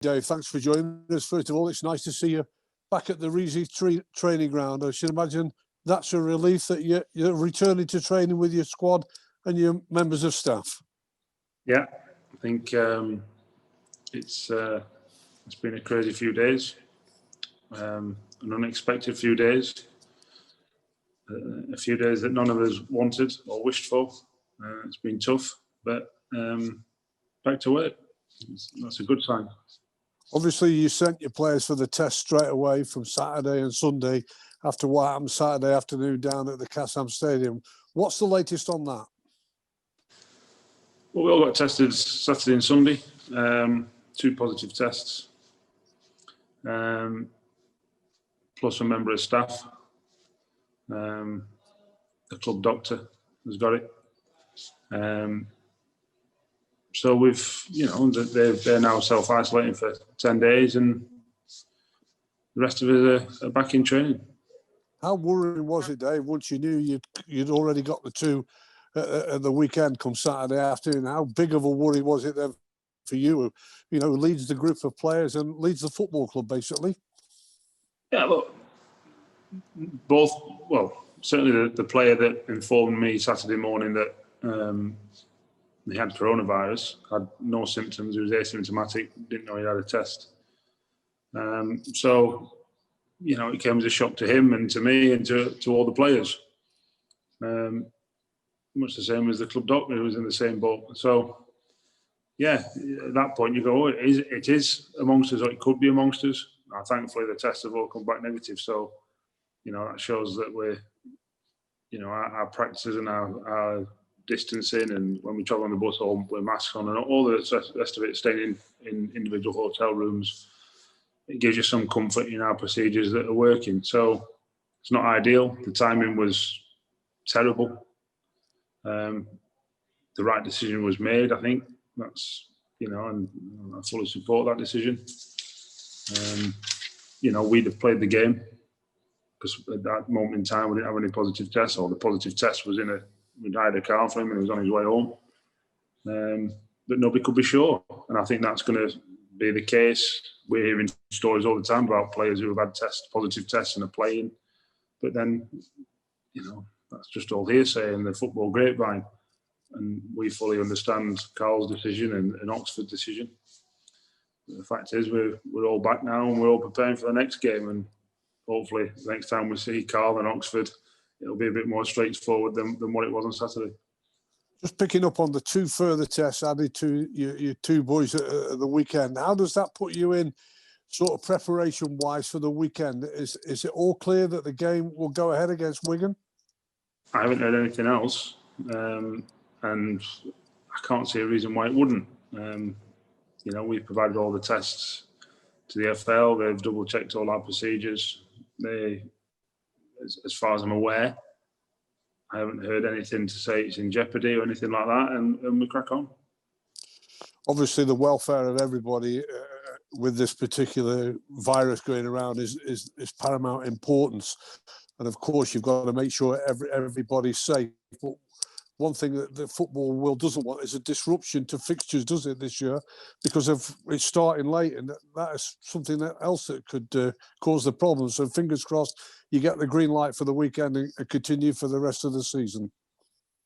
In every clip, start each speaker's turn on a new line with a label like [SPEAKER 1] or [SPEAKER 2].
[SPEAKER 1] Dave. Thanks for joining us. First of all, it's nice to see you back at the Reezy training ground. I should imagine that's a relief that you're returning to training with your squad and your members of staff.
[SPEAKER 2] Yeah, I think it's been a crazy few days, an unexpected few days, a few days that none of us wanted or wished for. It's been tough, but back to work. That's a good sign.
[SPEAKER 1] Obviously, you sent your players for the test straight away from Saturday and Sunday after what happened Saturday afternoon down at the Kassam Stadium. What's the latest on that?
[SPEAKER 2] Well, we all got tested Saturday and Sunday. 2 positive tests, plus a member of staff. The club doctor has got it. So we've, they're now self-isolating for 10 days, and the rest of us are back in training.
[SPEAKER 1] How worrying was it, Dave, once you knew you'd already got the 2 at the weekend come Saturday afternoon? How big of a worry was it then for you, who leads the group of players and leads the football club, basically?
[SPEAKER 2] Yeah, look, certainly the player that informed me Saturday morning that he had coronavirus, had no symptoms, he was asymptomatic, didn't know he had a test. So, it came as a shock to him and to me and to all the players. Much the same as the club doctor, who was in the same boat. So, yeah, at that point you go, it is amongst us, or it could be amongst us. Thankfully, the tests have all come back negative. So, that shows that we're, our practices and our distancing, and when we travel on the bus home, we're masks on, and all the rest of it, staying in individual hotel rooms, it gives you some comfort in our procedures that are working. So it's not ideal. The timing was terrible. The right decision was made, I think. That's, and I fully support that decision. We'd have played the game, because at that moment in time we didn't have any positive tests, or the positive test was we'd hired a car for him and he was on his way home. But nobody could be sure. And I think that's going to be the case. We're hearing stories all the time about players who have had positive tests and are playing. But then, that's just all hearsay in the football grapevine. And we fully understand Carl's decision and Oxford's decision. But the fact is, we're all back now and we're all preparing for the next game. And hopefully, the next time we see Carl and Oxford, it'll be a bit more straightforward than what it was on Saturday.
[SPEAKER 1] Just picking up on the 2 further tests added to your 2 boys at the weekend, how does that put you in sort of preparation-wise for the weekend? Is it all clear that the game will go ahead against Wigan?
[SPEAKER 2] I haven't heard anything else, and I can't see a reason why it wouldn't. We've provided all the tests to the FL. They've double-checked all our procedures. As far as I'm aware, I haven't heard anything to say it's in jeopardy or anything like that, and we crack on.
[SPEAKER 1] Obviously, the welfare of everybody with this particular virus going around is paramount importance, and of course, you've got to make sure everybody's safe. But one thing that the football world doesn't want is a disruption to fixtures, does it, this year? Because of it starting late, and that is something else that could cause the problem. So fingers crossed you get the green light for the weekend and continue for the rest of the season.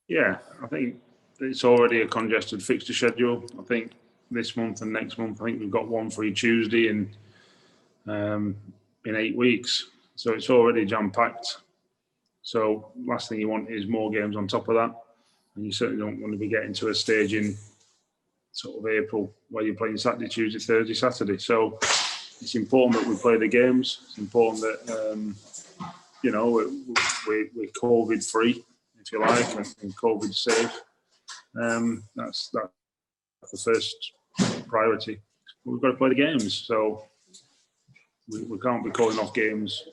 [SPEAKER 1] Yeah,
[SPEAKER 2] I think it's already a congested fixture schedule. I think this month and next month, I think we've got 1 free Tuesday in 8 weeks. So it's already jam-packed. So last thing you want is more games on top of that. And you certainly don't want to be getting to a stage in sort of April where you're playing Saturday, Tuesday, Thursday, Saturday. So it's important that we play the games. It's important that, we're COVID-free, if you like, and COVID-safe. That's the first priority. But we've got to play the games. So we can't be calling off games,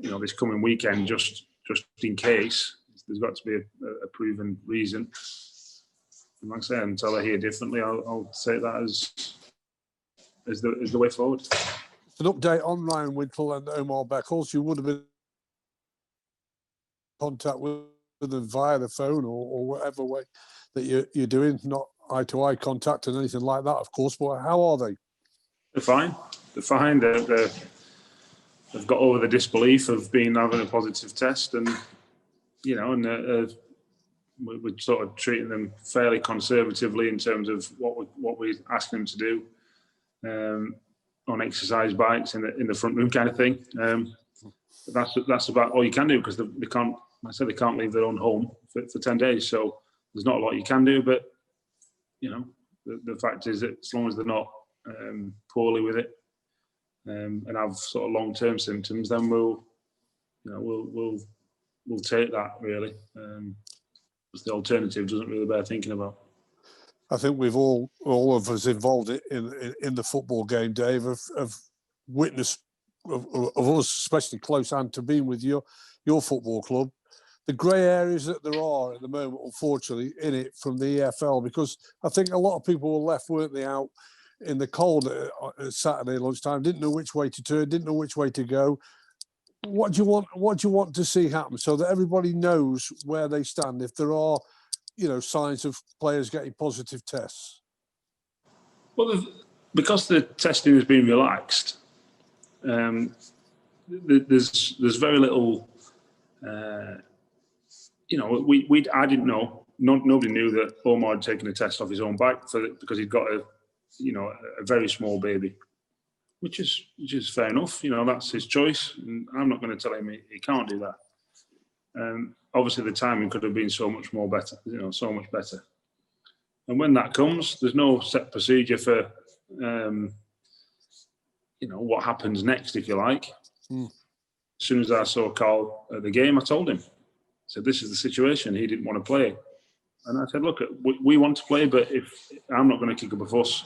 [SPEAKER 2] this coming weekend just in case. There's got to be a proven reason. And like I say, until I hear differently, I'll say that as the way forward.
[SPEAKER 1] An update on Ryan Whittle and Omar Beckles. You would have been in contact with them via the phone or whatever way that you're doing, not eye-to-eye contact and anything like that, of course. But how are they?
[SPEAKER 2] They're fine. They're fine. They've got over the disbelief of having a positive test, and we're sort of treating them fairly conservatively in terms of what we ask them to do on exercise bikes in the front room kind of thing. But that's about all you can do, because they can't. Like I said, they can't leave their own home for 10 days. So there's not a lot you can do. But the fact is that as long as they're not poorly with it and have sort of long-term symptoms, then we'll take that, really. Because the alternative doesn't really bear thinking about.
[SPEAKER 1] I think we've all of us involved in the football game, Dave, have witnessed of us, especially close hand to being with your football club, the grey areas that there are at the moment, unfortunately, in it from the EFL, because I think a lot of people were left, weren't they, out in the cold at Saturday lunchtime, didn't know which way to turn, didn't know which way to go. What do you want to see happen so that everybody knows where they stand if there are, signs of players getting positive tests?
[SPEAKER 2] Well, because the testing has been relaxed, there's very little. I didn't know. Nobody knew that Omar had taken a test off his own bike because he'd got a very small baby, which is fair enough. That's his choice, and I'm not going to tell him he can't do that. Obviously, the timing could have been so much better. So much better. And when that comes, there's no set procedure for what happens next, if you like. As soon as I saw Kayle at the game, I told him. I said, this is the situation. He didn't want to play. And I said, look, we want to play, but if I'm not going to kick up a fuss,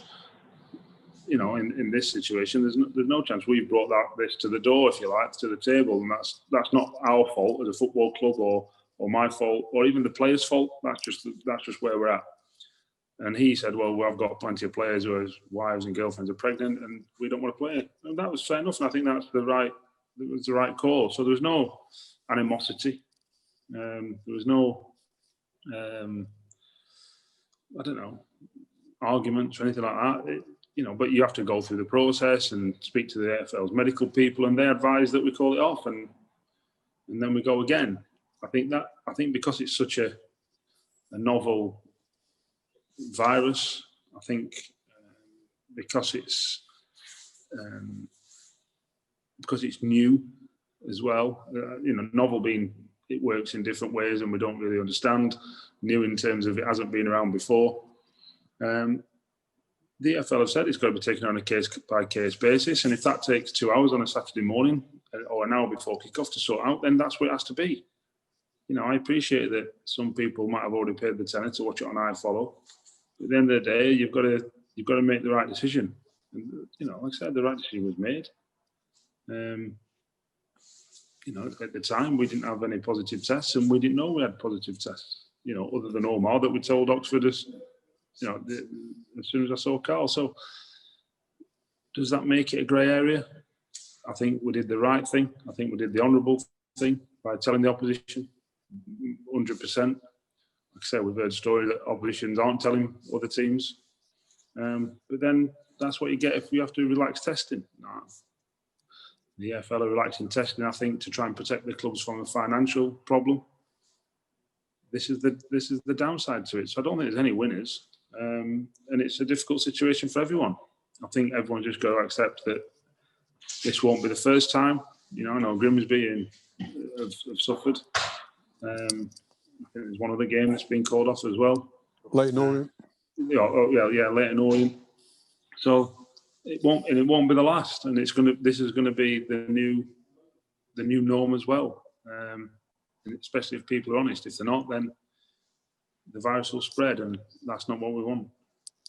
[SPEAKER 2] in this situation, there's no chance. We've brought this to the door, if you like, to the table, and that's not our fault as a football club, or my fault, or even the players' fault. That's just where we're at. And he said, well, I've got plenty of players whose wives and girlfriends are pregnant, and we don't want to play. And that was fair enough, and I think it was the right call. So there was no animosity. There was no, arguments or anything like that. But you have to go through the process and speak to the AFL's medical people, and they advise that we call it off, and then we go again. I think because it's such a novel virus, I think because it's new as well. Novel being it works in different ways and we don't really understand. New in terms of it hasn't been around before. The EFL have said it's got to be taken on a case-by-case basis, and if that takes 2 hours on a Saturday morning or an hour before kick-off to sort out, then that's what it has to be. I appreciate that some people might have already paid the tenner to watch it on iFollow. But at the end of the day, you've got to make the right decision. And, like I said, the right decision was made. At the time, we didn't have any positive tests, and we didn't know we had positive tests. Other than Omar, that we told Oxford as soon as I saw Kayle. So, does that make it a grey area? I think we did the right thing. I think we did the honourable thing by telling the opposition 100%. Like I said, we've heard stories that oppositions aren't telling other teams. But then that's what you get if we have to relax testing. No. The EFL are relaxing testing, I think, to try and protect the clubs from a financial problem. This is the downside to it. So I don't think there's any winners. And it's a difficult situation for everyone. I think everyone's just got to accept that this won't be the first time. I know Grimsby have suffered. I think there's one other game that's been called off as well. Leyton Orient. Leyton Orient. So it won't be the last, and this is going to be the new norm as well. And especially if people are honest. If they're not, then the virus will spread, and that's not what we want.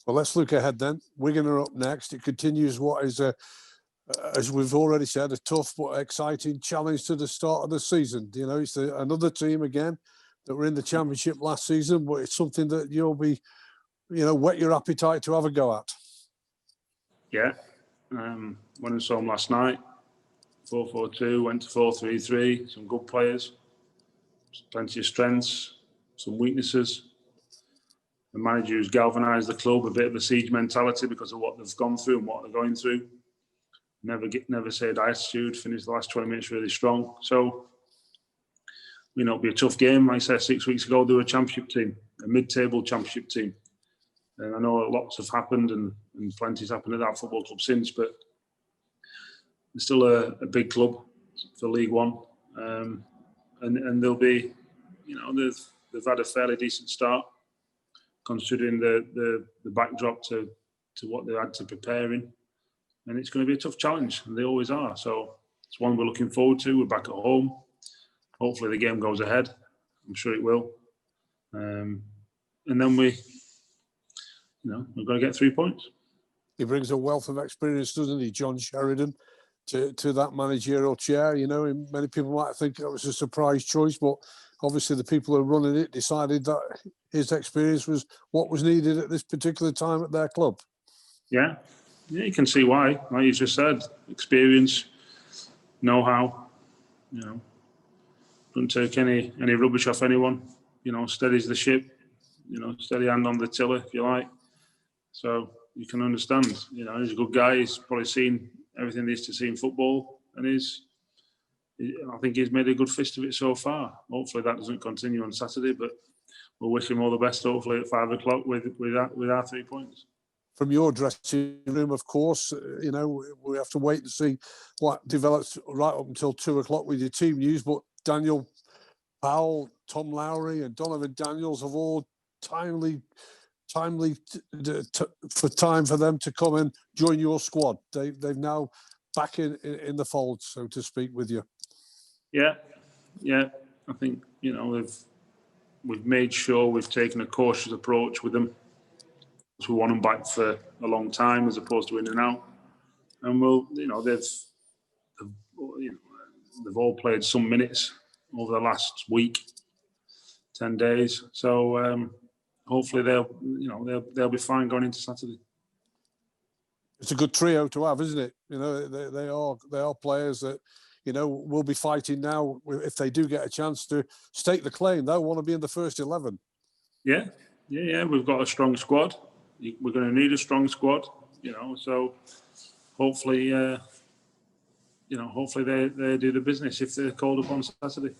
[SPEAKER 2] Well, let's look ahead then. Wigan are up next. It continues what is as we've already said, a tough but exciting challenge to the start of the season. It's another team again that were in the Championship last season, but it's something that you'll be, whet your appetite to have a go at. Yeah. Went and saw them last night. 4-4-2, went to 4-3-3. Some good players, plenty of strengths, some weaknesses. a manager who's galvanised the club, a bit of a siege mentality because of what they've gone through and what they're going through. Never say die attitude, finished the last 20 minutes really strong. So, it'll be a tough game. Like I said 6 weeks ago, they were a championship team, a mid-table championship team. And I know lots have happened and plenty's happened at that football club since, but it's still a big club for League One. And they'll be, they've had a fairly decent start, considering the backdrop to what they had to prepare in. And it's going to be a tough challenge, and they always are. So it's one we're looking forward to. We're back at home. Hopefully the game goes ahead. I'm sure it will. And then we've got to get 3 points.
[SPEAKER 1] He brings a wealth of experience, doesn't he, John Sheridan, to that managerial chair. Many people might think it was a surprise choice, but obviously the people who are running it decided that his experience was what was needed at this particular time at their club.
[SPEAKER 2] Yeah, you can see why. Like you just said, experience, know-how. Don't take any rubbish off anyone. Steadies the ship. Steady hand on the tiller, if you like. So you can understand. He's a good guy. He's probably seen everything there is to see in football, and I think he's made a good fist of it so far. Hopefully that doesn't continue on Saturday, but we'll wish him all the best. Hopefully at 5 o'clock with our 3 points. From
[SPEAKER 1] your dressing room, of course, we have to wait and see what develops right up until 2 o'clock with your team news. But Daniel Powell, Tom Lowry, and Donovan Daniels have all timely for time for them to come and join your squad. They've now back in the fold, so to speak, with you. Yeah. I think we've made sure we've taken a cautious approach with them. We want them back for a long time as opposed to in and out. And they've all played some minutes over the last week, 10 days. So hopefully they'll be fine going into Saturday. It's a good trio to have, isn't it? They are players that will be fighting now if they do get a chance to stake the claim. They'll want to be in the first 11. Yeah.
[SPEAKER 2] We've got a strong squad. We're going to need a strong squad, So hopefully, hopefully they do the business if they're called upon Saturday.